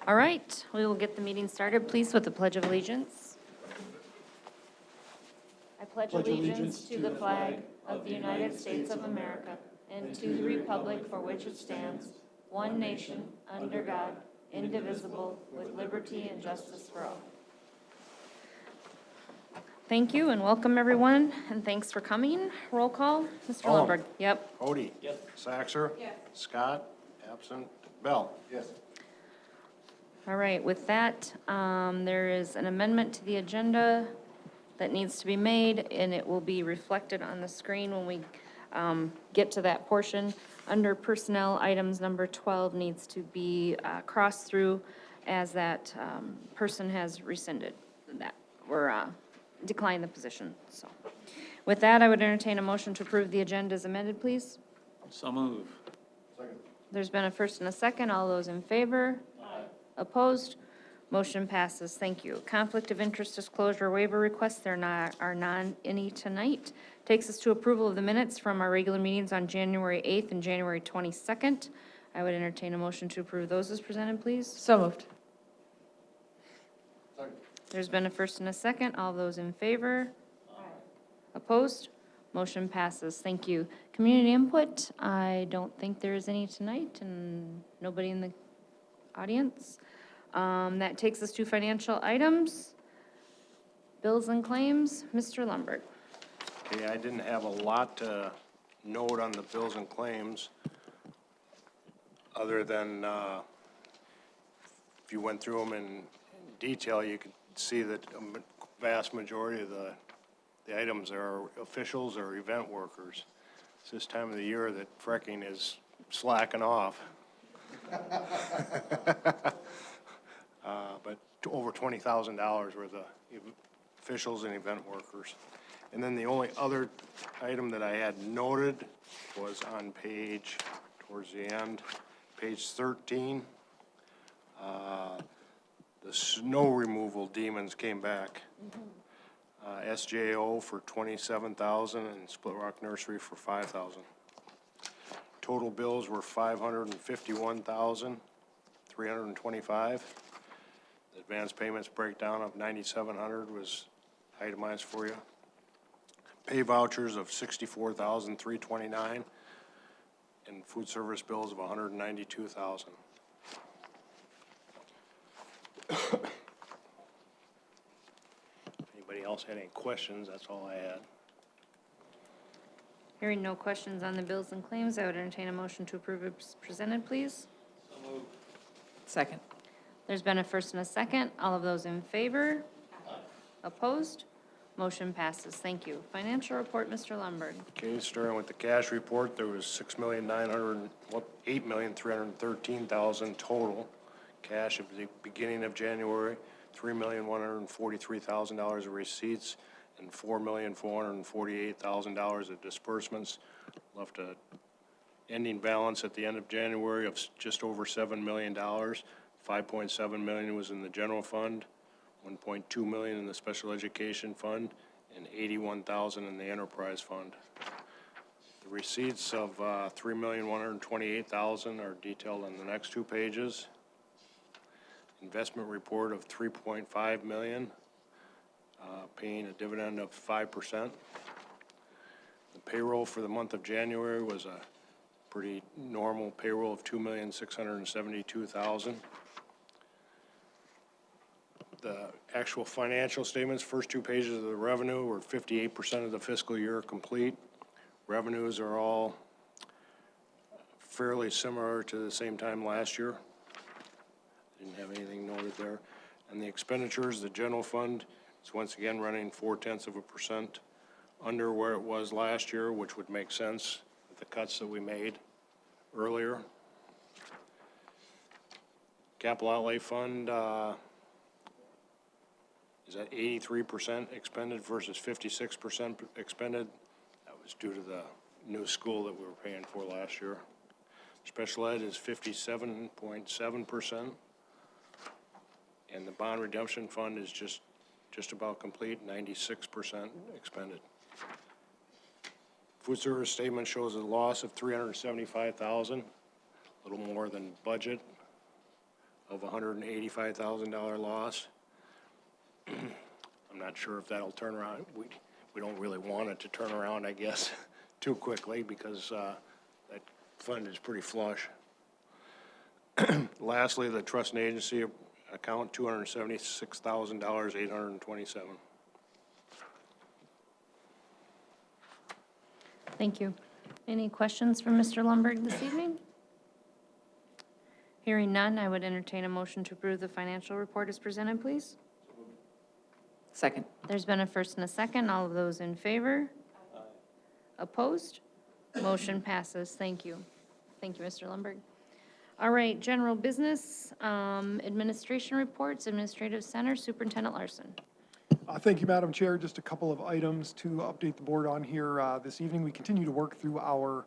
All right, we will get the meeting started, please, with the Pledge of Allegiance. I pledge allegiance to the flag of the United States of America and to the republic for which it stands, one nation, under God, indivisible, with liberty and justice for all. Thank you and welcome, everyone, and thanks for coming. Roll call, Mr. Holm. Lundberg. Yep. Odie. Yes. Saxer. Yes. Scott. Absent. Bell. Yes. All right, with that, there is an amendment to the agenda that needs to be made, and it will be reflected on the screen when we get to that portion. Under personnel, items number 12 needs to be crossed through as that person has rescinded that, or declined the position, so. With that, I would entertain a motion to approve the agenda as amended, please. So move. There's been a first and a second. All those in favor? Opposed? Motion passes. Thank you. Conflict of interest disclosure waiver requests, there are none any tonight. Takes us to approval of the minutes from our regular meetings on January 8th and January 22nd. I would entertain a motion to approve those as presented, please. So moved. There's been a first and a second. All those in favor? Opposed? Motion passes. Thank you. Community input, I don't think there is any tonight, and nobody in the audience. That takes us to financial items. Bills and claims, Mr. Lundberg. Okay, I didn't have a lot to note on the bills and claims, other than if you went through them in detail, you could see that a vast majority of the items are officials or event workers. It's this time of the year that fracking is slacking off. But over $20,000 worth of officials and event workers. And then the only other item that I had noted was on page, towards the end, page 13. The snow removal demons came back. SJO for $27,000 and Split Rock Nursery for $5,000. Total bills were $551,325. The advance payments breakdown of $9,700 was itemized for you. Pay vouchers of $64,329 and food service bills of $192,000. Anybody else had any questions? That's all I had. Hearing no questions on the bills and claims, I would entertain a motion to approve as presented, please. Second. There's been a first and a second. All of those in favor? Opposed? Motion passes. Thank you. Financial report, Mr. Lundberg. Okay, starting with the cash report, there was $6,313,000 total cash at the beginning of January, $3,143,000 of receipts, and $4,448,000 of disbursements. Left a ending balance at the end of January of just over $7 million. $5.7 million was in the general fund, $1.2 million in the special education fund, and $81,000 in the enterprise fund. The receipts of $3,128,000 are detailed on the next two pages. Investment report of $3.5 million, paying a dividend of 5%. The payroll for the month of January was a pretty normal payroll of $2,672,000. The actual financial statements, first two pages of the revenue were 58% of the fiscal year complete. Revenues are all fairly similar to the same time last year. Didn't have anything noted there. And the expenditures, the general fund is once again running 0.4% under where it was last year, which would make sense with the cuts that we made earlier. Capital outlay fund is at 83% expended versus 56% expended. That was due to the new school that we were paying for last year. Special ed is 57.7%. And the bond redemption fund is just about complete, 96% expended. Food service statement shows a loss of $375,000, a little more than budget of $185,000 loss. I'm not sure if that'll turn around. We don't really want it to turn around, I guess, too quickly because that fund is pretty flush. Lastly, the trust and agency account, $276,827. Thank you. Any questions for Mr. Lundberg this evening? Hearing none, I would entertain a motion to approve the financial report as presented, please. Second. There's been a first and a second. All of those in favor? Opposed? Motion passes. Thank you. Thank you, Mr. Lundberg. All right, general business, administration reports, Administrative Center, Superintendent Larson. Thank you, Madam Chair. Just a couple of items to update the board on here this evening. We continue to work through our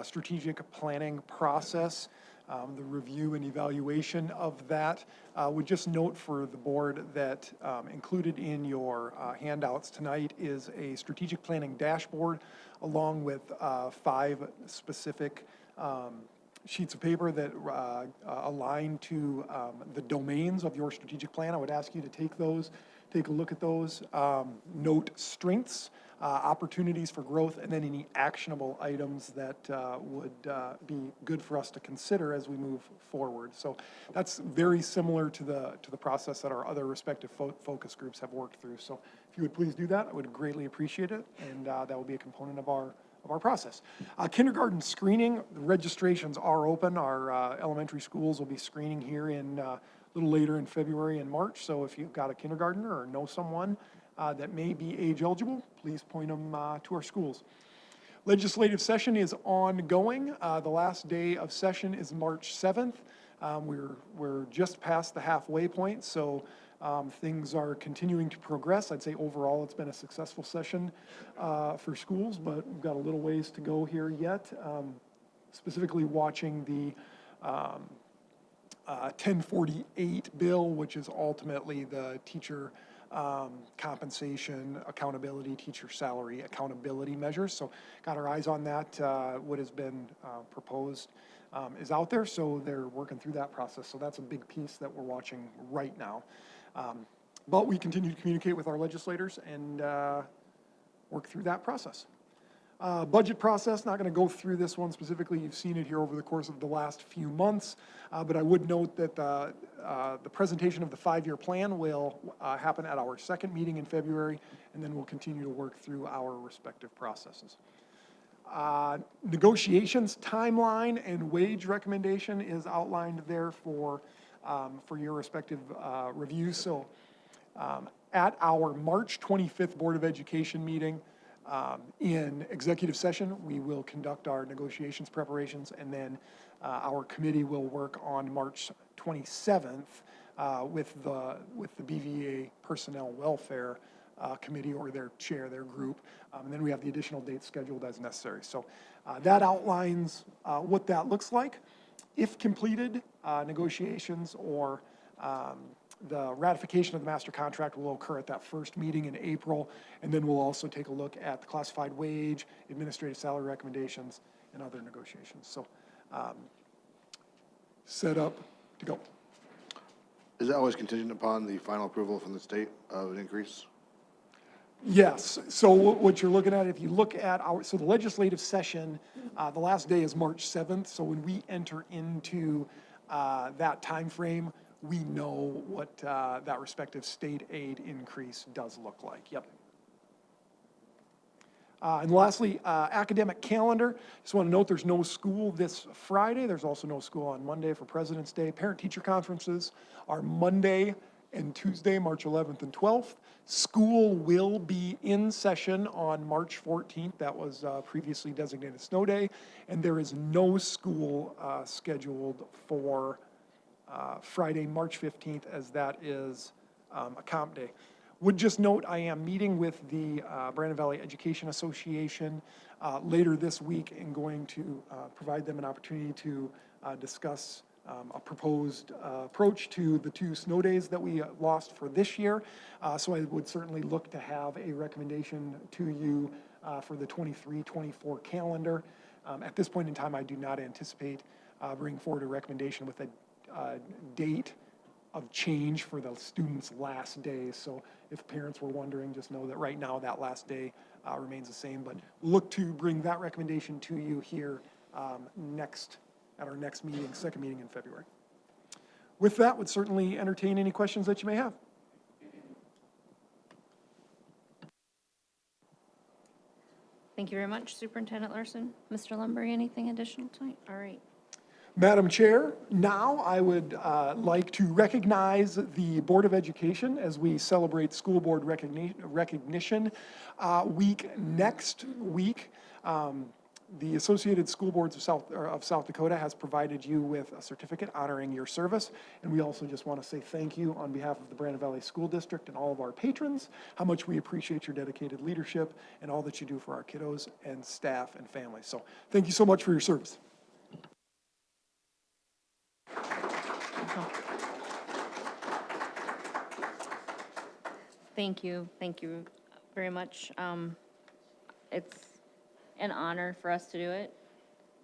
strategic planning process, the review and evaluation of that. Would just note for the board that included in your handouts tonight is a strategic planning dashboard along with 5 specific sheets of paper that align to the domains of your strategic plan. I would ask you to take those, take a look at those, note strengths, opportunities for growth, and then any actionable items that would be good for us to consider as we move forward. So that's very similar to the process that our other respective focus groups have worked through. So if you would please do that, I would greatly appreciate it, and that will be a component of our process. Kindergarten screening, the registrations are open. Our elementary schools will be screening here in a little later in February and March. So if you've got a kindergartner or know someone that may be age eligible, please point them to our schools. Legislative session is ongoing. The last day of session is March 7th. We're just past the halfway point, so things are continuing to progress. I'd say overall it's been a successful session for schools, but we've got a little ways to go here yet. Specifically watching the 1048 bill, which is ultimately the teacher compensation, accountability, teacher salary, accountability measures. So got our eyes on that. What has been proposed is out there, so they're working through that process. So that's a big piece that we're watching right now. But we continue to communicate with our legislators and work through that process. Budget process, not going to go through this one specifically. You've seen it here over the course of the last few months. But I would note that the presentation of the 5-year plan will happen at our second meeting in February, and then we'll continue to work through our respective processes. Negotiations timeline and wage recommendation is outlined there for your respective reviews. So at our March 25th Board of Education meeting, in executive session, we will conduct our negotiations preparations, and then our committee will work on March 27th with the BVA Personnel Welfare Committee or their chair, their group. And then we have the additional dates scheduled as necessary. So that outlines what that looks like. If completed, negotiations or the ratification of the master contract will occur at that first meeting in April, and then we'll also take a look at the classified wage, administrative salary recommendations, and other negotiations. So set up to go. Is that always contingent upon the final approval from the state of an increase? Yes, so what you're looking at, if you look at so the legislative session, the last day is March 7th, so when we enter into that time frame, we know what that respective state aid increase does look like. Yep. And lastly, academic calendar. Just want to note there's no school this Friday. There's also no school on Monday for President's Day. Parent-teacher conferences are Monday and Tuesday, March 11th and 12th. School will be in session on March 14th. That was previously designated snow day. And there is no school scheduled for Friday, March 15th, as that is a comp day. Would just note I am meeting with the Brandon Valley Education Association later this week and going to provide them an opportunity to discuss a proposed approach to the 2 snow days that we lost for this year. So I would certainly look to have a recommendation to you for the 23-24 calendar. At this point in time, I do not anticipate bringing forward a recommendation with date of change for the student's last day. So if parents were wondering, just know that right now that last day remains the same. But look to bring that recommendation to you here at our next meeting, second meeting in February. With that, would certainly entertain any questions that you may have. Thank you very much, Superintendent Larson. Mr. Lumberg, anything additional tonight? All right. Madam Chair, now I would like to recognize the Board of Education as we celebrate School Board Recognition Week next week. The Associated School Boards of South Dakota has provided you with a certificate honoring your service. And we also just want to say thank you on behalf of the Brandon Valley School District and all of our patrons, how much we appreciate your dedicated leadership and all that you do for our kiddos and staff and families. So thank you so much for your service. Thank you very much. It's an honor for us to do it,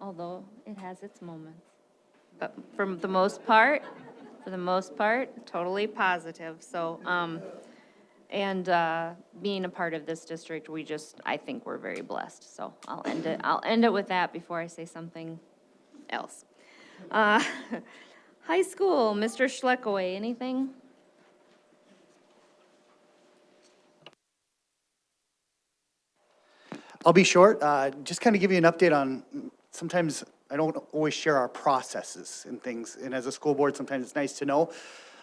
although it has its moments. But for the most part, totally positive. So, being a part of this district, I think we're very blessed. So I'll end it with that before I say something else. High school, Mr. Schleckaway, anything? I'll be short, just kind of give you an update on, sometimes I don't always share our processes and things, and as a school board, sometimes it's nice to know.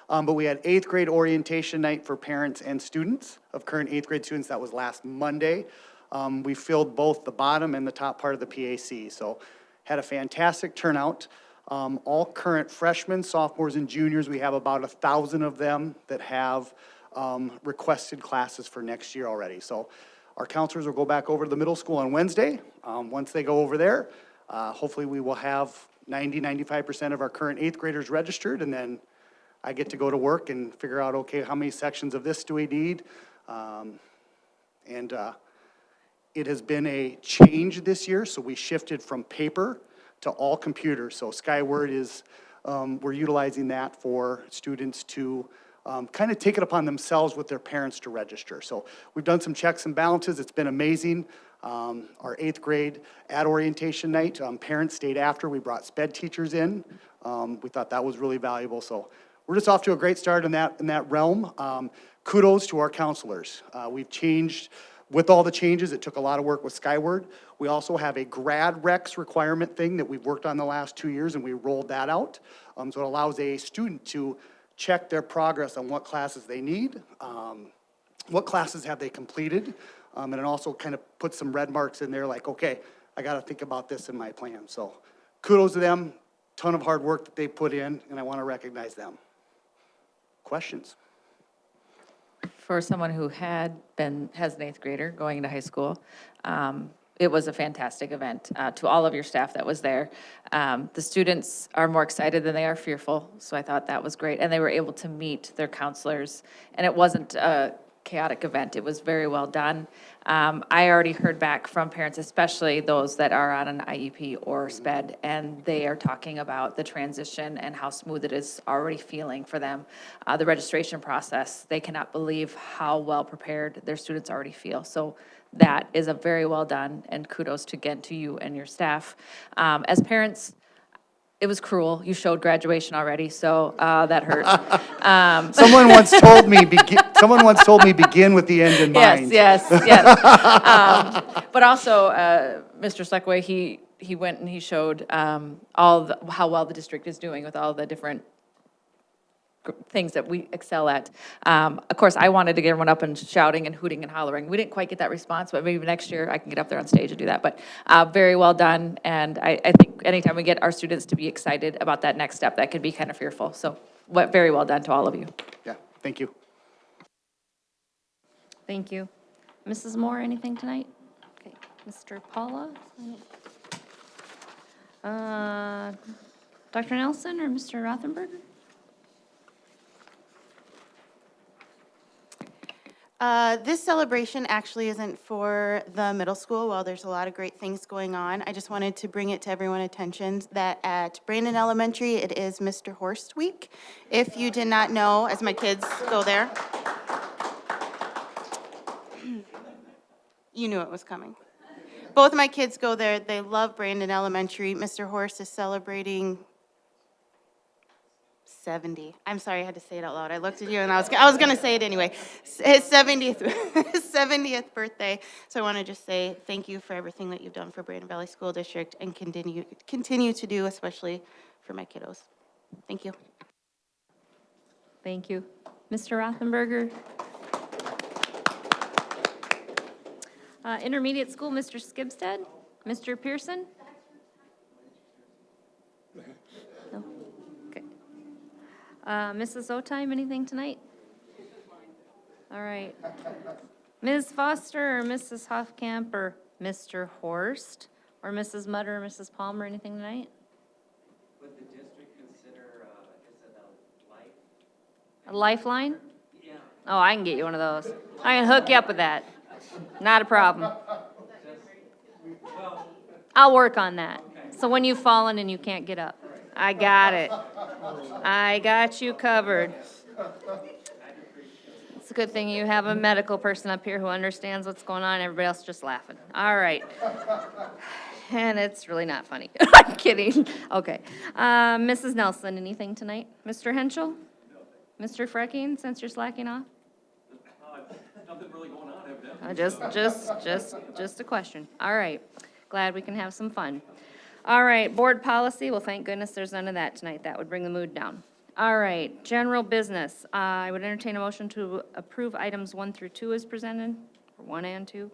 But we had 8th grade orientation night for parents and students of current 8th grade students. That was last Monday. We filled both the bottom and the top part of the PAC, so had a fantastic turnout. All current freshmen, sophomores, and juniors, we have about 1,000 of them that have requested classes for next year already. So our counselors will go back over to the middle school on Wednesday. Once they go over there, hopefully we will have 95% of our current 8th graders registered, and then I get to go to work and figure out, okay, how many sections of this do we need? It has been a change this year, so we shifted from paper to all computers. So Skyward is, we're utilizing that for students to kind of take it upon themselves with their parents to register. So we've done some checks and balances. It's been amazing. Our 8th grade at orientation night, parents stayed after. We brought SPED teachers in. We thought that was really valuable. So we're just off to a great start in that realm. Kudos to our counselors. We've changed, with all the changes, it took a lot of work with Skyward. We also have a grad recs requirement thing that we've worked on the last 2 years, and we rolled that out. So it allows a student to check their progress on what classes they need, what classes have they completed, and it also kind of puts some red marks in there like, okay, I got to think about this in my plan. So kudos to them, ton of hard work that they put in, and I want to recognize them. Questions? For someone who has an 8th grader going into high school, it was a fantastic event. To all of your staff that was there, the students are more excited than they are fearful, so I thought that was great. And they were able to meet their counselors, and it wasn't a chaotic event. It was very well done. I already heard back from parents, especially those that are on an IEP or SPED, and they are talking about the transition and how smooth it is already feeling for them. The registration process, they cannot believe how well prepared their students already feel. So that is a very well done, and kudos again to you and your staff. As parents, it was cruel. You showed graduation already, so that hurt. Someone once told me begin with the end in mind. Yes. But also, Mr. Schleckaway, he went and he showed how well the district is doing with all the different things that we excel at. Of course, I wanted to get everyone up and shouting and hooting and hollering. We didn't quite get that response, but maybe next year I can get up there on stage and do that. But very well done, and I think anytime we get our students to be excited about that next step, that could be kind of fearful. So very well done to all of you. Yeah, thank you. Thank you. Mrs. Moore, anything tonight? Okay, Mr. Paula? Dr. Nelson or Mr. Rothenberger? This celebration actually isn't for the middle school. While there's a lot of great things going on, I just wanted to bring it to everyone's attention that at Brandon Elementary, it is Mr. Horst Week. If you did not know, as my kids go there, you knew it was coming. Both my kids go there. They love Brandon Elementary. Mr. Horst is celebrating 70. I'm sorry, I had to say it out loud. I looked at you and I was going to say it anyway. His 70th, his 70th birthday. So I want to just say thank you for everything that you've done for Brandon Valley School District and continue to do, especially for my kiddos. Thank you. Thank you. Mr. Rothenberger? Intermediate school, Mr. Skibsted? Mr. Pearson? No? Okay. Mrs. Otime, anything tonight? All right. Ms. Foster or Mrs. Hofkamp or Mr. Horst or Mrs. Mutter or Mrs. Palmer, anything tonight? Would the district consider, is it a life? A lifeline? Yeah. Oh, I can get you one of those. I can hook you up with that. Not a problem. I'll work on that. So when you've fallen and you can't get up. I got it. I got you covered. It's a good thing you have a medical person up here who understands what's going on. Everybody else just laughing. All right. And it's really not funny. I'm kidding. Okay. Mrs. Nelson, anything tonight? Mr. Henschel? Mr. Frecking, since you're slacking off? Nothing really going on, evidently. Just a question. All right. Glad we can have some fun. All right, board policy. Well, thank goodness there's none of that tonight. That would bring the mood down. All right, general business. I would entertain a motion to approve items 1 through 2 as presented, or 1 and 2.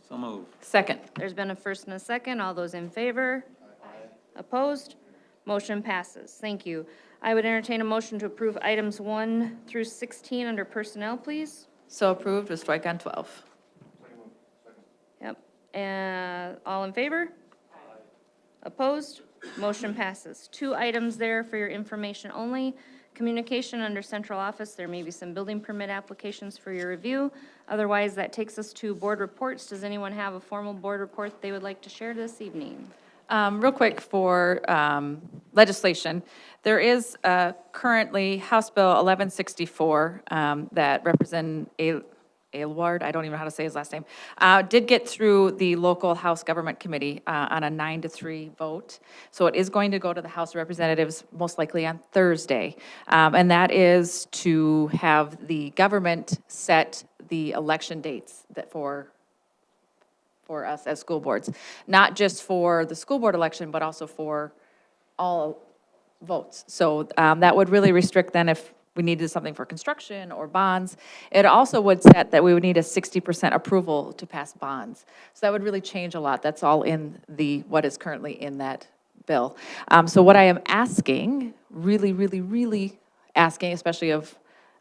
So move. Second. There's been a first and a second. All those in favor? Opposed? Motion passes. Thank you. I would entertain a motion to approve items 1 through 16 under personnel, please. So approved with strike on 12. Yep. And all in favor? Opposed? Motion passes. 2 items there for your information only. Communication under central office, there may be some building permit applications for your review. Otherwise, that takes us to board reports. Does anyone have a formal board report they would like to share this evening? Real quick for legislation, there is currently House Bill 1164 that Representative Aylward, I don't even know how to say his last name, did get through the local House Government Committee on a 9-3 vote. So it is going to go to the House of Representatives most likely on Thursday. And that is to have the government set the election dates that for us as school boards, not just for the school board election, but also for all votes. So that would really restrict then if we needed something for construction or bonds. It also would set that we would need a 60% approval to pass bonds. So that would really change a lot. That's all in what is currently in that bill. So what I am asking, really asking, especially of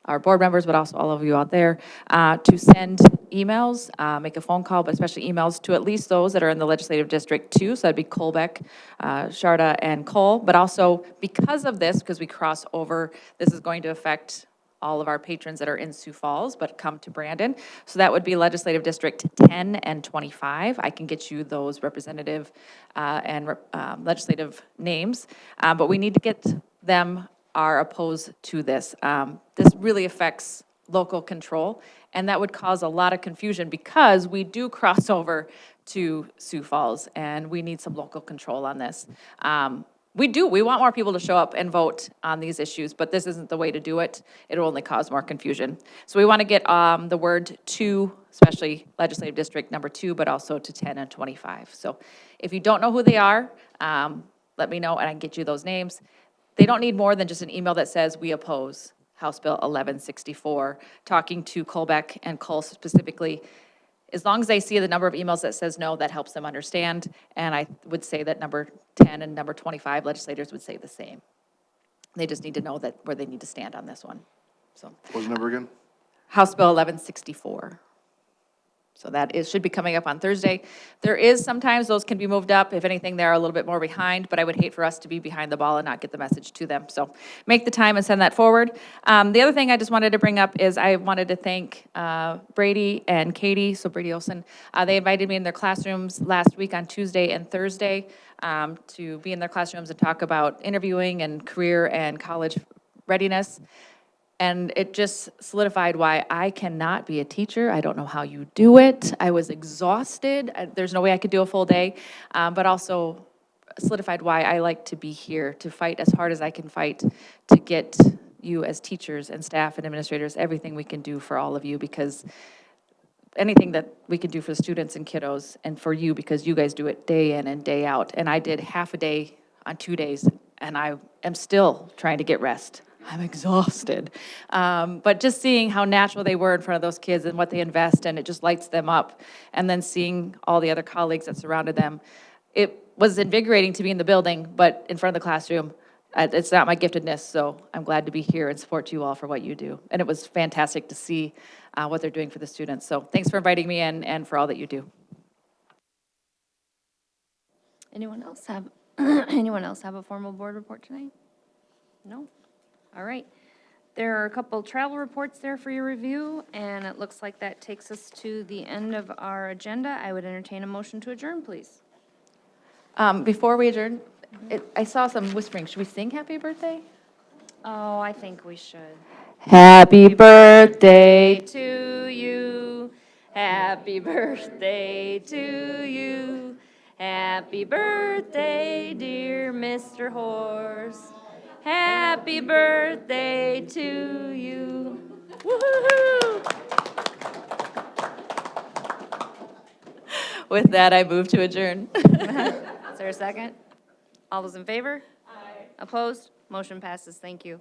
our board members, but also all of you out there, to send emails, make a phone call, but especially emails to at least those that are in the legislative district too. So that'd be Colbeck, Sharda, and Cole. But also because of this, because we cross over, this is going to affect all of our patrons that are in Sioux Falls, but come to Brandon. So that would be legislative district 10 and 25. I can get you those representative and legislative names, but we need to get them are opposed to this. This really affects local control, and that would cause a lot of confusion because we do cross over to Sioux Falls, and we need some local control on this. We want more people to show up and vote on these issues, but this isn't the way to do it. It'll only cause more confusion. So we want to get the word to, especially legislative district number 2, but also to 10 and 25. So if you don't know who they are, let me know, and I can get you those names. They don't need more than just an email that says, we oppose House Bill 1164, talking to Colbeck and Cole specifically. As long as they see the number of emails that says no, that helps them understand. And I would say that number 10 and number 25 legislators would say the same. They just need to know that where they need to stand on this one. So What was the number again? House Bill 1164. So that should be coming up on Thursday. There is, sometimes those can be moved up. If anything, they're a little bit more behind, but I would hate for us to be behind the ball and not get the message to them. So make the time and send that forward. The other thing I just wanted to bring up is I wanted to thank Brady and Katie, so Brady Olson. They invited me in their classrooms last week on Tuesday and Thursday to be in their classrooms and talk about interviewing and career and college readiness. And it just solidified why I cannot be a teacher. I don't know how you do it. I was exhausted. There's no way I could do a full day. But also solidified why I like to be here, to fight as hard as I can fight to get you as teachers and staff and administrators, everything we can do for all of you, because anything that we can do for the students and kiddos and for you, because you guys do it day in and day out. And I did half a day on 2 days, and I am still trying to get rest. I'm exhausted. But just seeing how natural they were in front of those kids and what they invest in, it just lights them up. And then seeing all the other colleagues that surrounded them, it was invigorating to be in the building, but in front of the classroom, it's not my giftedness, so I'm glad to be here and support you all for what you do. And it was fantastic to see what they're doing for the students. So thanks for inviting me in and for all that you do. Anyone else have, anyone else have a formal board report tonight? No? All right. There are a couple travel reports there for your review, and it looks like that takes us to the end of our agenda. I would entertain a motion to adjourn, please. Before we adjourn, I saw some whispering. Should we sing happy birthday? Oh, I think we should. Happy birthday. To you, happy birthday to you. Happy birthday, dear Mr. Horse. Happy birthday to you. Woo-hoo-hoo. With that, I move to adjourn. Is there a second? All those in favor? Aye. Opposed? Motion passes. Thank you.